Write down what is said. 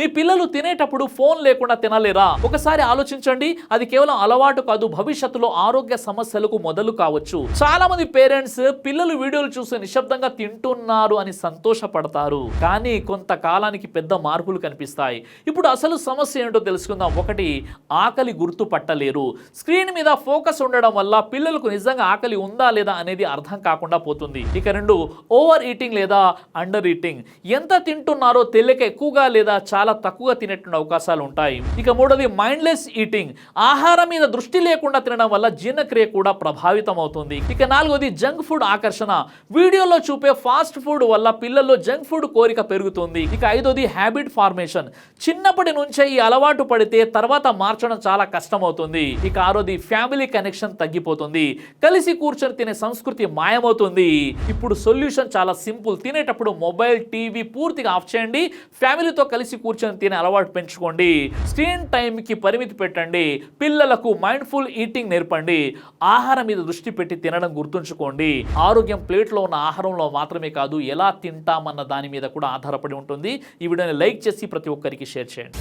మీ పిల్లలు తినేటప్పుడు ఫోన్ లేకుండా తినలేరా? ఒకసారి ఆలోచించండి. అది కేవలం అలవాటు కాదు, భవిష్యత్తులో ఆరోగ్య సమస్యలకు మొదలు కావచ్చు. చాలా మంది పేరెంట్స్ పిల్లలు వీడియోలు చూసి నిశ్శబ్దంగా తింటున్నారు అని సంతోషపడతారు, కానీ కొంతకాలానికి పెద్ద మార్పులు కనిపిస్తాయి. ఇప్పుడు అసలు సమస్య ఏంటో తెలుసుకుందాం. ఒకటి, ఆకలి గుర్తుపట్టలేరు. స్క్రీన్ మీద ఫోకస్ ఉండడం వల్ల పిల్లలకు నిజంగా ఆకలి ఉందా లేదా అనేది అర్థం కాకుండా పోతుంది. ఇక రెండు, ఓవర్ ఈటింగ్ లేదా అండర్ ఈటింగ్. ఎంత తింటున్నారో తెలియక ఎక్కువగా లేదా చాలా తక్కువగా తినేటువంటి అవకాశాలు ఉంటాయి. ఇక మూడోది, మైండ్లెస్ ఈటింగ్. ఆహారం మీద దృష్టి లేకుండా తినడం వల్ల జీర్ణక్రియ కూడా ప్రభావితం అవుతుంది. ఇక నాలుగోది, జంక్ ఫుడ్ ఆకర్షణ. వీడియోలో చూపే ఫాస్ట్ ఫుడ్ వల్ల పిల్లల్లో జంక్ ఫుడ్ కోరిక పెరుగుతుంది. ఇక ఐదోది, హ్యాబిట్ ఫార్మేషన్. చిన్నప్పటి నుంచే ఈ అలవాటు పడితే తర్వాత మార్చడం చాలా కష్టం అవుతుంది. ఇక ఆరోది, ఫ్యామిలీ కనెక్షన్ తగ్గిపోతుంది. కలిసి కూర్చొని తినే సంస్కృతి మాయమవుతుంది. ఇప్పుడు సొల్యూషన్ చాలా సింపుల్. తినేటప్పుడు మొబైల్, టీవీ పూర్తిగా ఆఫ్ చేయండి. ఫ్యామిలీతో కలిసి కూర్చొని తినే అలవాటు పెంచుకోండి. స్క్రీన్ టైంకి పరిమితి పెట్టండి. పిల్లలకు మైండ్ఫుల్ ఈటింగ్ నేర్పండి. ఆహారం మీద దృష్టి పెట్టి తినడం గుర్తుంచుకోండి. ఆరోగ్యం ప్లేట్లో ఉన్న ఆహారంలో మాత్రమే కాదు, ఎలా తింటామన్న దాని మీద కూడా ఆధారపడి ఉంటుంది. ఈ వీడియోని లైక్ చేసి ప్రతి ఒక్కరికి షేర్ చేయండి.